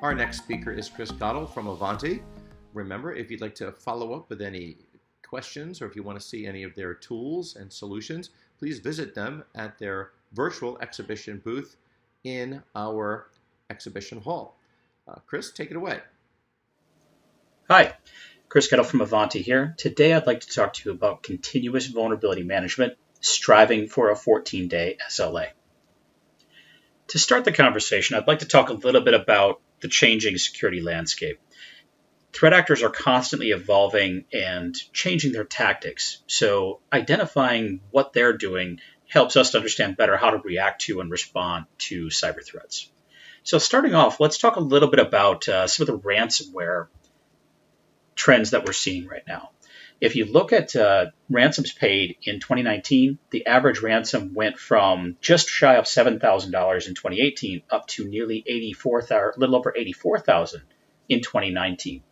Our next speaker is Chris Goettl from Ivanti. Remember, if you'd like to follow up with any questions or if you want to see any of their tools and solutions, please visit them at their virtual exhibition booth in our exhibition hall. Chris, take it away. Hi, Chris Goettl from Ivanti here. Today I'd like to talk to you about continuous vulnerability management, striving for a 14-day SLA. To start the conversation, I'd like to talk a little bit about the changing security landscape. Threat actors are constantly evolving and changing their tactics, so identifying what they're doing helps us to understand better how to react to and respond to cyber threats. So starting off, let's talk a little bit about some of the ransomware trends that we're seeing right now. If you look at ransoms paid in 2019, the average ransom went from just shy of $7,000 in 2018 up to nearly a little over $84,000 in 2019.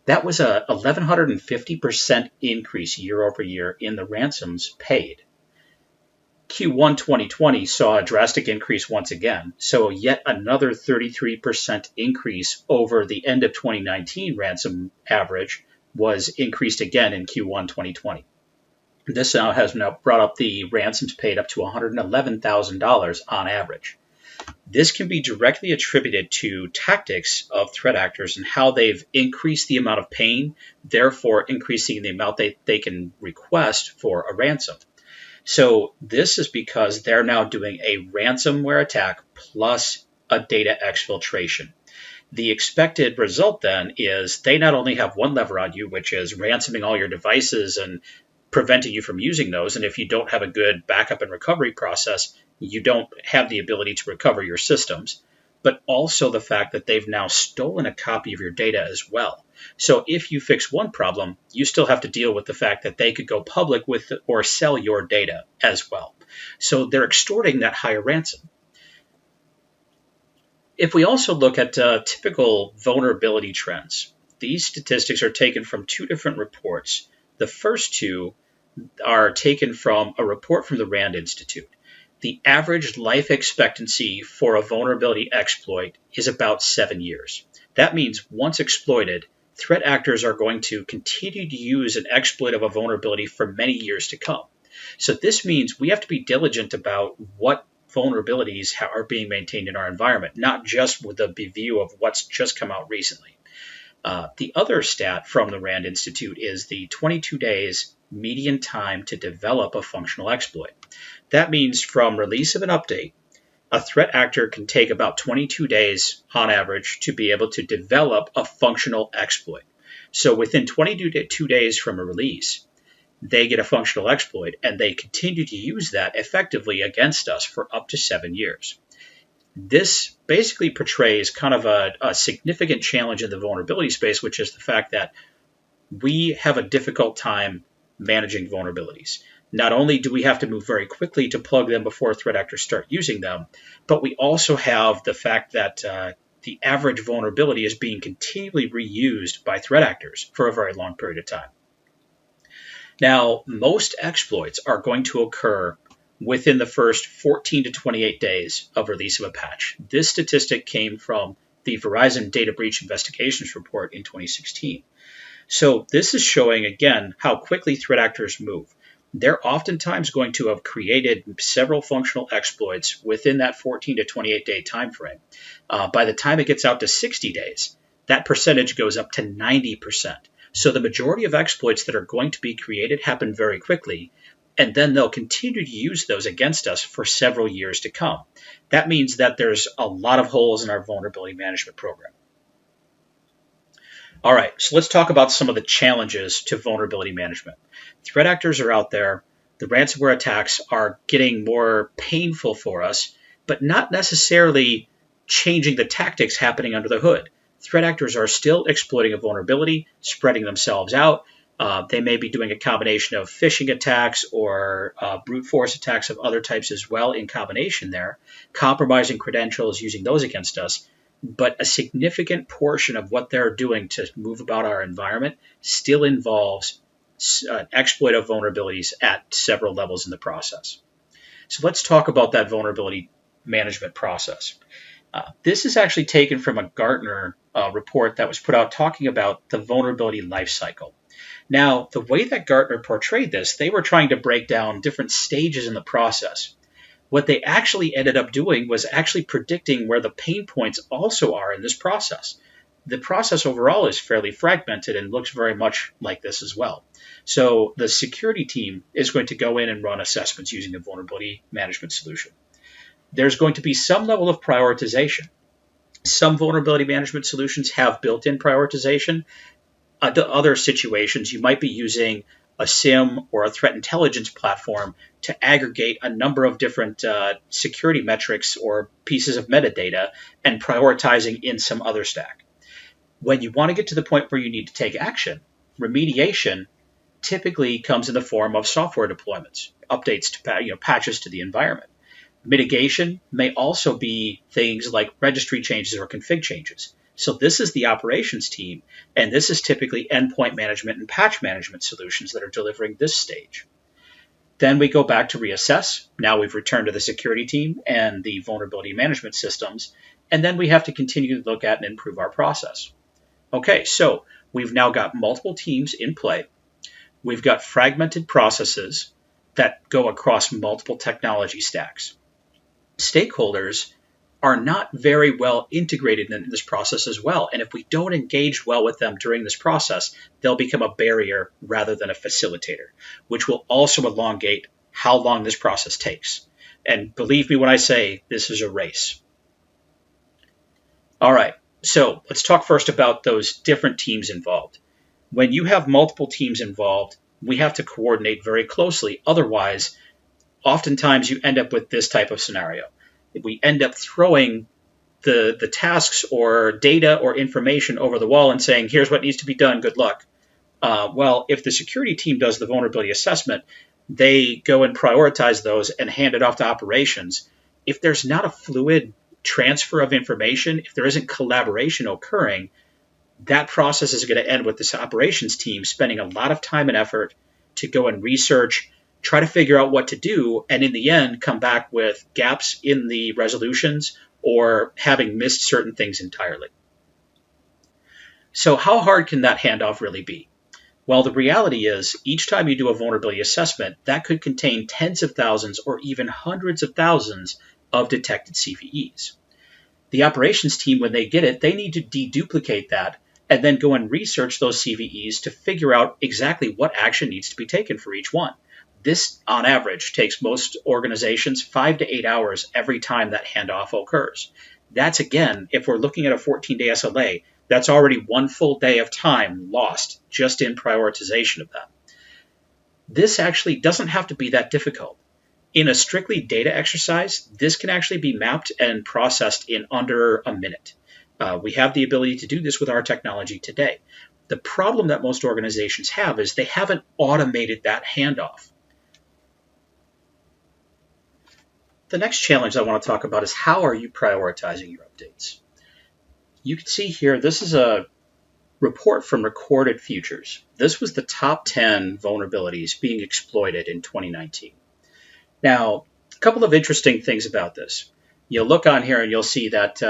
That was a 1,150% increase year over year in the ransoms paid. Q1 2020 saw a drastic increase once again, so yet another 33% increase over the end of 2019 ransom average was increased again in Q1 2020. This has now brought up the ransoms paid up to $111,000 on average. This can be directly attributed to tactics of threat actors and how they've increased the amount of pain, therefore increasing the amount they can request for a ransom. So this is because they're now doing a ransomware attack plus a data exfiltration. The expected result then is they not only have one lever on you, which is ransoming all your devices and preventing you from using those. And if you don't have a good backup and recovery process, you don't have the ability to recover your systems, but also the fact that they've now stolen a copy of your data as well. So if you fix one problem, you still have to deal with the fact that they could go public with or sell your data as well. So they're extorting that higher ransom. If we also look at typical vulnerability trends, these statistics are taken from two different reports. The first two are taken from a report from the RAND Institute. The average life expectancy for a vulnerability exploit is about 7 years. That means once exploited, threat actors are going to continue to use an exploit of a vulnerability for many years to come. So this means we have to be diligent about what vulnerabilities are being maintained in our environment, not just with the view of what's just come out recently. The other stat from the RAND Institute is the 22 days median time to develop a functional exploit. That means from release of an update, a threat actor can take about 22 days on average to be able to develop a functional exploit. So within 22 days from a release, they get a functional exploit and they continue to use that effectively against us for up to 7 years. This basically portrays kind of a significant challenge in the vulnerability space, which is the fact that we have a difficult time managing vulnerabilities. Not only do we have to move very quickly to plug them before threat actors start using them, but we also have the fact that the average vulnerability is being continually reused by threat actors for a very long period of time. Now, most exploits are going to occur within the first 14 to 28 days of release of a patch. This statistic came from the Verizon Data Breach Investigations report in 2016. So this is showing, again, how quickly threat actors move. They're oftentimes going to have created several functional exploits within that 14 to 28 day time frame. By the time it gets out to 60 days, that percentage goes up to 90%. So the majority of exploits that are going to be created happen very quickly, and then they'll continue to use those against us for several years to come. That means that there's a lot of holes in our vulnerability management program. All right, so let's talk about some of the challenges to vulnerability management. Threat actors are out there. The ransomware attacks are getting more painful for us, but not necessarily changing the tactics happening under the hood. Threat actors are still exploiting a vulnerability, spreading themselves out. They may be doing a combination of phishing attacks or brute force attacks of other types as well in combination there, compromising credentials, using those against us. But a significant portion of what they're doing to move about our environment still involves exploit of vulnerabilities at several levels in the process. So let's talk about that vulnerability management process. This is actually taken from a Gartner report that was put out talking about the vulnerability lifecycle. Now, the way that Gartner portrayed this, they were trying to break down different stages in the process. What they actually ended up doing was actually predicting where the pain points also are in this process. The process overall is fairly fragmented and looks very much like this as well. So the security team is going to go in and run assessments using a vulnerability management solution. There's going to be some level of prioritization. Some vulnerability management solutions have built-in prioritization. Other situations, you might be using a SIM or a threat intelligence platform to aggregate a number of different security metrics or pieces of metadata and prioritizing in some other stack. When you want to get to the point where you need to take action, remediation typically comes in the form of software deployments, updates to patches to the environment. Mitigation may also be things like registry changes or config changes. So this is the operations team, and this is typically endpoint management and patch management solutions that are delivering this stage. Then we go back to reassess. Now we've returned to the security team and the vulnerability management systems, and then we have to continue to look at and improve our process. Okay, so we've now got multiple teams in play. We've got fragmented processes that go across multiple technology stacks. Stakeholders are not very well integrated in this process as well. And if we don't engage well with them during this process, they'll become a barrier rather than a facilitator, which will also elongate how long this process takes. And believe me when I say this is a race. All right, so let's talk first about those different teams involved. When you have multiple teams involved, we have to coordinate very closely. Otherwise, oftentimes you end up with this type of scenario. We end up throwing the tasks or data or information over the wall and saying, here's what needs to be done, good luck. Well, if the security team does the vulnerability assessment, they go and prioritize those and hand it off to operations. If there's not a fluid transfer of information, if there isn't collaboration occurring, that process is going to end with this operations team spending a lot of time and effort to go and research, try to figure out what to do, and in the end, come back with gaps in the resolutions or having missed certain things entirely. So how hard can that handoff really be? Well, the reality is each time you do a vulnerability assessment, that could contain tens of thousands or even hundreds of thousands of detected CVEs. The operations team, when they get it, they need to deduplicate that and then go and research those CVEs to figure out exactly what action needs to be taken for each one. This, on average, takes most organizations 5 to 8 hours every time that handoff occurs. That's, again, if we're looking at a 14-day SLA, that's already one full day of time lost just in prioritization of that. This actually doesn't have to be that difficult. In a strictly data exercise, this can actually be mapped and processed in under a minute. We have the ability to do this with our technology today. The problem that most organizations have is they haven't automated that handoff. The next challenge I want to talk about is how are you prioritizing your updates? You can see here, this is a report from Recorded Futures. This was the top 10 vulnerabilities being exploited in 2019. Now, a couple of interesting things about this. You'll look on here and you'll see that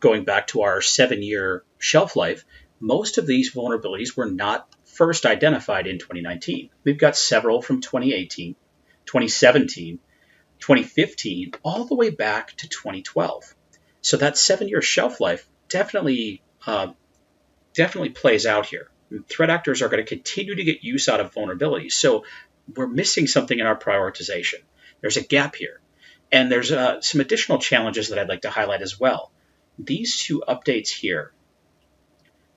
going back to our 7-year shelf life, most of these vulnerabilities were not first identified in 2019. We've got several from 2018, 2017, 2015, all the way back to 2012. So that 7-year shelf life definitely plays out here. Threat actors are going to continue to get use out of vulnerabilities. So we're missing something in our prioritization. There's a gap here. And there's some additional challenges that I'd like to highlight as well. These two updates here,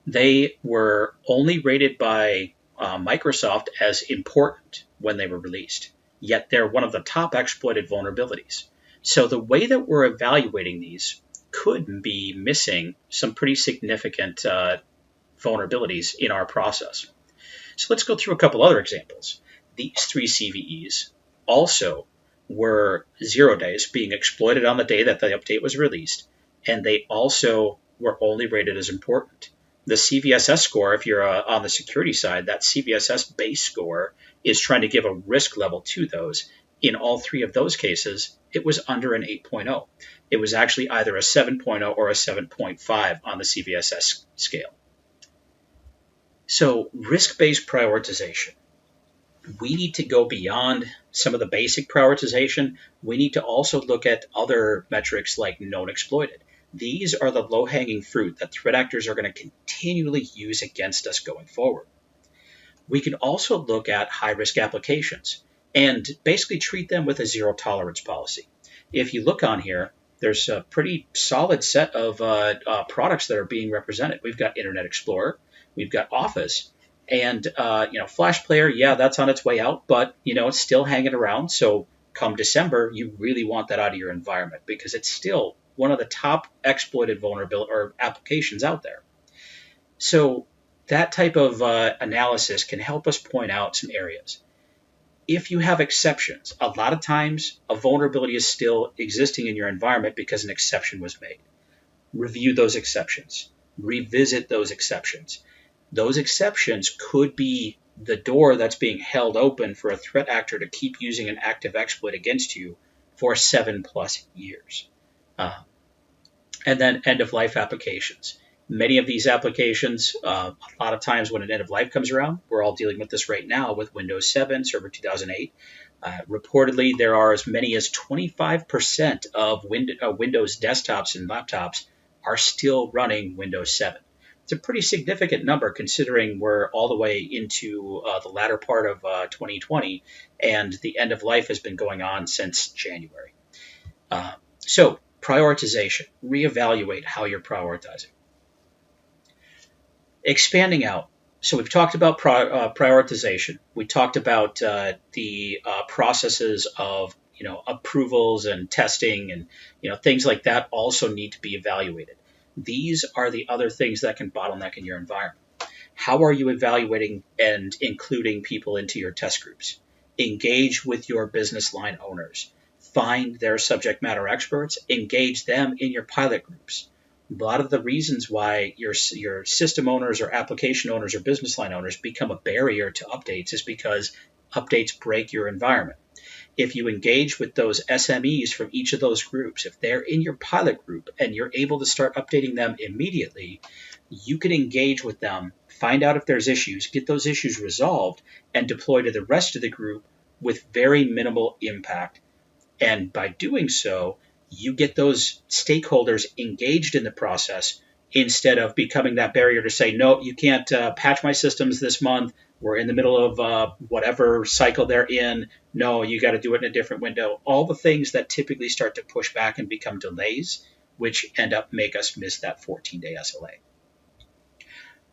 they were only rated by Microsoft as important when they were released, yet they're one of the top exploited vulnerabilities. So the way that we're evaluating these could be missing some pretty significant vulnerabilities in our process. So let's go through a couple other examples. These 3 CVEs also were 0 days being exploited on the day that the update was released, and they also were only rated as important. The CVSS score, if you're on the security side, that CVSS base score is trying to give a risk level to those, In all three of those cases, it was under an 8.0. It was actually either a 7.0 or a 7.5 on the CVSS scale. So risk-based prioritization. We need to go beyond some of the basic prioritization. We need to also look at other metrics like known exploited. These are the low-hanging fruit that threat actors are going to continually use against us going forward. We can also look at high-risk applications and basically treat them with a zero tolerance policy. If you look on here, there's a pretty solid set of products that are being represented. We've got Internet Explorer, we've got Office, and Flash Player, yeah, that's on its way out, but it's still hanging around. So come December, you really want that out of your environment because it's still one of the top exploited vulnerability or applications out there. So that type of analysis can help us point out some areas. If you have exceptions, a lot of times a vulnerability is still existing in your environment because an exception was made. Review those exceptions. Revisit those exceptions. Those exceptions could be the door that's being held open for a threat actor to keep using an active exploit against you for 7+ years. And then end-of-life applications. Many of these applications, a lot of times when an end of life comes around, we're all dealing with this right now with Windows 7, Server 2008. Reportedly, there are as many as 25% of Windows desktops and laptops are still running Windows 7. It's a pretty significant number considering we're all the way into the latter part of 2020, and the end of life has been going on since January. So prioritization, reevaluate how you're prioritizing. Expanding out. So we've talked about prioritization. We talked about the processes of approvals and testing and things like that also need to be evaluated. These are the other things that can bottleneck in your environment. How are you evaluating and including people into your test groups? Engage with your business line owners. Find their subject matter experts. Engage them in your pilot groups. A lot of the reasons why your system owners or application owners or business line owners become a barrier to updates is because updates break your environment. If you engage with those SMEs from each of those groups, if they're in your pilot group and you're able to start updating them immediately, you can engage with them, find out if there's issues, get those issues resolved, and deploy to the rest of the group with very minimal impact. And by doing so, you get those stakeholders engaged in the process instead of becoming that barrier to say, no, you can't patch my systems this month. We're in the middle of whatever cycle they're in. No, you got to do it in a different window. All the things that typically start to push back and become delays, which end up make us miss that 14-day SLA.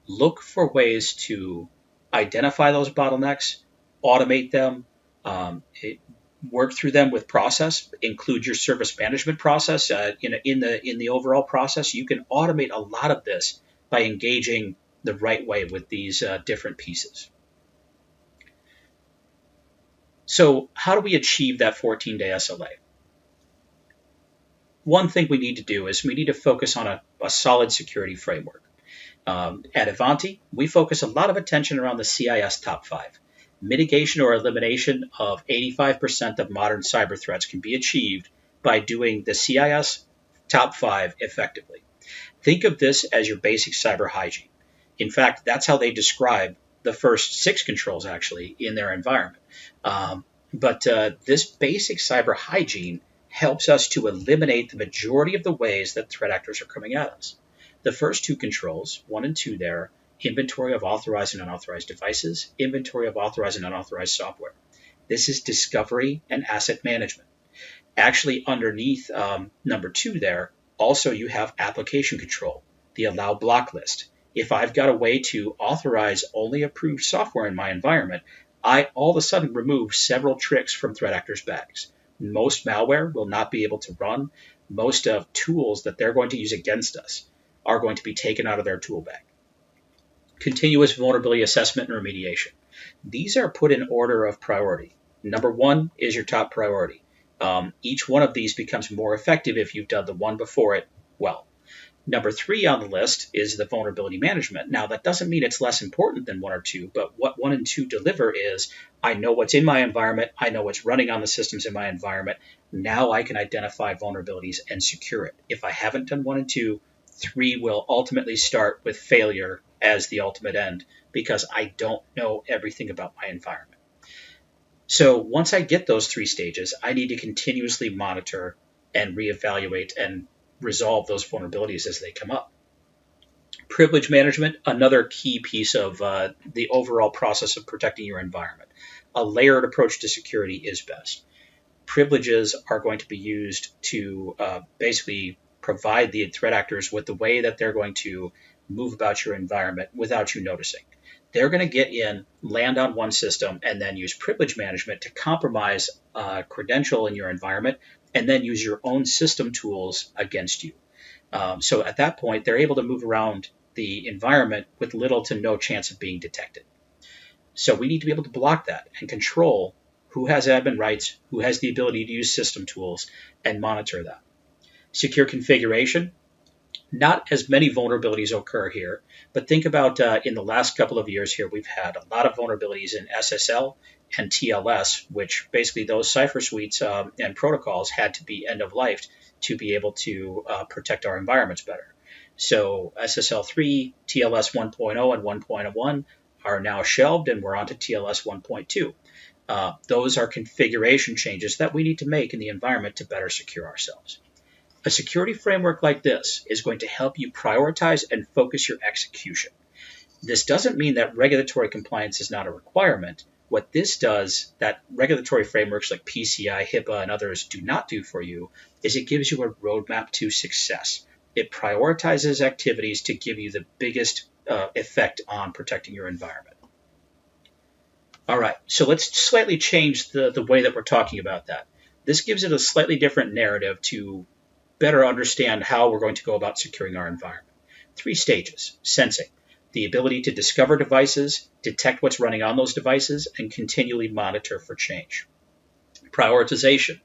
Look for ways to identify those bottlenecks, automate them, work through them with process, include your service management process in the overall process. You can automate a lot of this by engaging the right way with these different pieces. So how do we achieve that 14-day SLA? One thing we need to do is we need to focus on a solid security framework. At Ivanti, we focus a lot of attention around the CIS Top 5. Mitigation or elimination of 85% of modern cyber threats can be achieved by doing the CIS Top 5 effectively. Think of this as your basic cyber hygiene. In fact, that's how they describe the first 6 controls actually in their environment. But this basic cyber hygiene helps us to eliminate the majority of the ways that threat actors are coming at us. The first 2 controls, 1 and 2 there, inventory of authorized and unauthorized devices, inventory of authorized and unauthorized software. This is discovery and asset management. Actually, underneath number 2 there, also you have application control, the allow block list. If I've got a way to authorize only approved software in my environment, I all of a sudden remove several tricks from threat actors' bags. Most malware will not be able to run. Most of tools that they're going to use against us are going to be taken out of their tool bag. Continuous vulnerability assessment and remediation. These are put in order of priority. Number 1 is your top priority. Each one of these becomes more effective if you've done the one before it well. Number 3 on the list is the vulnerability management. Now, that doesn't mean it's less important than 1 or 2, but what 1 and 2 deliver is I know what's in my environment, I know what's running on the systems in my environment. Now I can identify vulnerabilities and secure it. If I haven't done 1 and 2, 3 will ultimately start with failure as the ultimate end because I don't know everything about my environment. So once I get those 3 stages, I need to continuously monitor and reevaluate and resolve those vulnerabilities as they come up. Privilege management, another key piece of the overall process of protecting your environment. A layered approach to security is best. Privileges are going to be used to basically provide the threat actors with the way that they're going to move about your environment without you noticing. They're going to get in, land on one system, and then use privilege management to compromise a credential in your environment, and then use your own system tools against you. So at that point, they're able to move around the environment with little to no chance of being detected. So we need to be able to block that and control who has admin rights, who has the ability to use system tools, and monitor that. Secure configuration. Not as many vulnerabilities occur here, but think about in the last couple of years here, we've had a lot of vulnerabilities in SSL and TLS, which basically those cipher suites and protocols had to be end-of-lifed to be able to protect our environments better. So SSL 3, TLS 1.0, and 1.1 are now shelved, and we're on to TLS 1.2. Those are configuration changes that we need to make in the environment to better secure ourselves. A security framework like this is going to help you prioritize and focus your execution. This doesn't mean that regulatory compliance is not a requirement. What this does, that regulatory frameworks like PCI, HIPAA, and others do not do for you, is it gives you a roadmap to success. It prioritizes activities to give you the biggest effect on protecting your environment. All right, so let's slightly change the way that we're talking about that. This gives it a slightly different narrative to better understand how we're going to go about securing our environment. 3 stages. Sensing, the ability to discover devices, detect what's running on those devices, and continually monitor for change. Prioritization,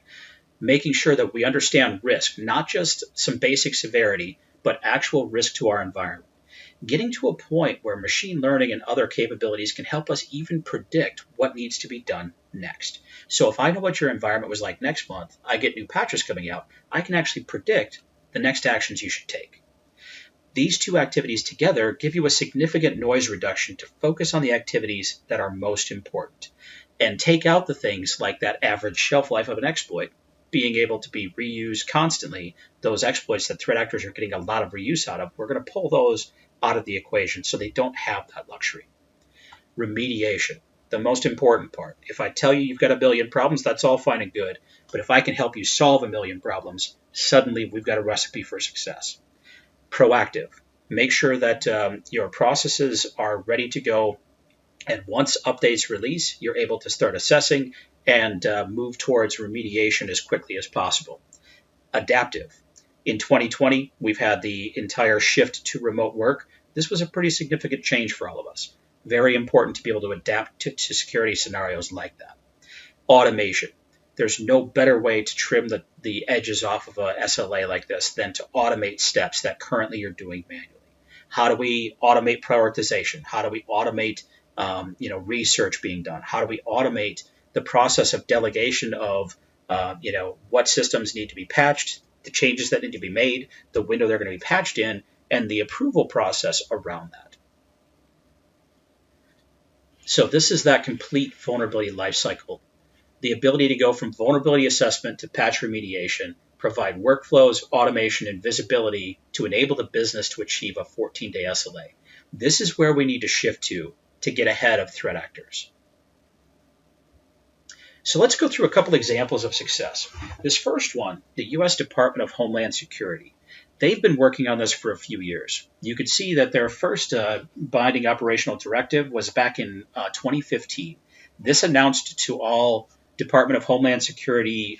making sure that we understand risk, not just some basic severity, but actual risk to our environment. Getting to a point where machine learning and other capabilities can help us even predict what needs to be done next. So if I know what your environment was like next month, I get new patches coming out, I can actually predict the next actions you should take. These 2 activities together give you a significant noise reduction to focus on the activities that are most important and take out the things like that average shelf life of an exploit, being able to be reused constantly. Those exploits that threat actors are getting a lot of reuse out of, we're going to pull those out of the equation so they don't have that luxury. Remediation, the most important part. If I tell you you've got a million problems, that's all fine and good. But if I can help you solve a million problems, suddenly we've got a recipe for success. Proactive, make sure that your processes are ready to go. And once updates release, you're able to start assessing and move towards remediation as quickly as possible. Adaptive. In 2020, we've had the entire shift to remote work. This was a pretty significant change for all of us. Very important to be able to adapt to security scenarios like that. Automation. There's no better way to trim the edges off of a SLA like this than to automate steps that currently you're doing manually. How do we automate prioritization? How do we automate research being done? How do we automate the process of delegation of what systems need to be patched, the changes that need to be made, the window they're going to be patched in, and the approval process around that. So this is that complete vulnerability lifecycle. The ability to go from vulnerability assessment to patch remediation, provide workflows, automation, and visibility to enable the business to achieve a 14-day SLA. This is where we need to shift to get ahead of threat actors. So let's go through a couple examples of success. This first one, the U.S. Department of Homeland Security. They've been working on this for a few years. You could see that their first binding operational directive was back in 2015. This announced to all Department of Homeland Security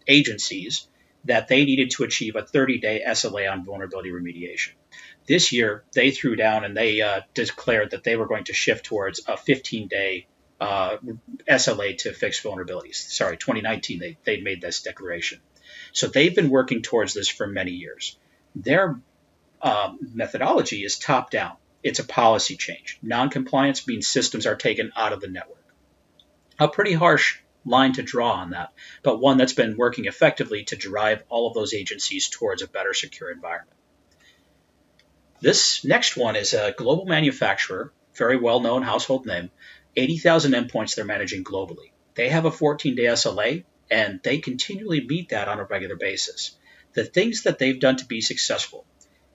agencies that they needed to achieve a 30-day SLA on vulnerability remediation. This year, they threw down and they declared that they were going to shift towards a 15-day SLA to fix vulnerabilities. Sorry, 2019, they made this declaration. So they've been working towards this for many years. Their methodology is top-down. It's a policy change. Non-compliance means systems are taken out of the network. A pretty harsh line to draw on that, but one that's been working effectively to drive all of those agencies towards a better secure environment. This next one is a global manufacturer, very well-known household name, 80,000 endpoints they're managing globally. They have a 14-day SLA, and they continually meet that on a regular basis. The things that they've done to be successful: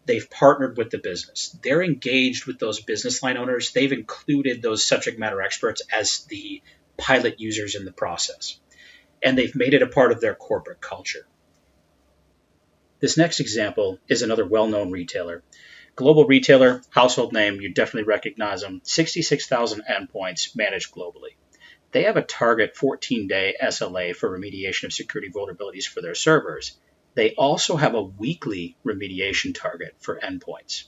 they've partnered with the business. They're engaged with those business line owners. They've included those subject matter experts as the pilot users in the process. And they've made it a part of their corporate culture. This next example is another well-known retailer. Global retailer, household name, you definitely recognize them. 66,000 endpoints managed globally. They have a target 14-day SLA for remediation of security vulnerabilities for their servers. They also have a weekly remediation target for endpoints.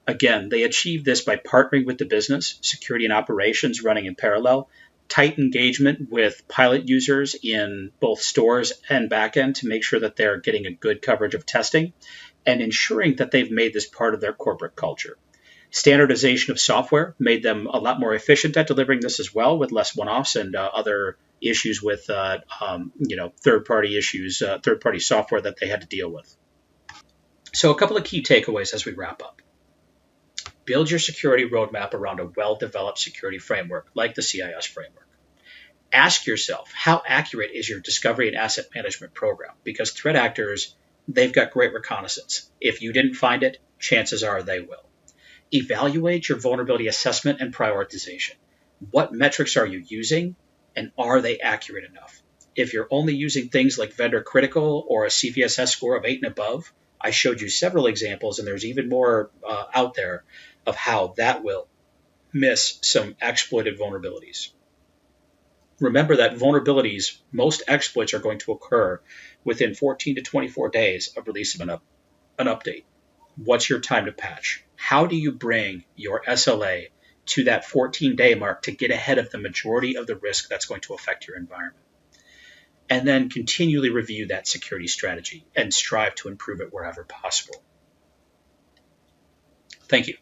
Again, they achieve this by partnering with the business, security and operations running in parallel, tight engagement with pilot users in both stores and backend to make sure that they're getting a good coverage of testing, and ensuring that they've made this part of their corporate culture. Standardization of software made them a lot more efficient at delivering this as well, with less one-offs and other issues with third-party issues, third-party software that they had to deal with. So a couple of key takeaways as we wrap up. Build your security roadmap around a well-developed security framework like the CIS framework. Ask yourself, how accurate is your discovery and asset management program? Because threat actors, they've got great reconnaissance. If you didn't find it, chances are they will. Evaluate your vulnerability assessment and prioritization. What metrics are you using, and are they accurate enough? If you're only using things like vendor critical or a CVSS score of 8 and above, I showed you several examples, and there's even more out there of how that will miss some exploited vulnerabilities. Remember that vulnerabilities, most exploits are going to occur within 14 to 24 days of release of an update. What's your time to patch? How do you bring your SLA to that 14-day mark to get ahead of the majority of the risk that's going to affect your environment? And then continually review that security strategy and strive to improve it wherever possible. Thank you.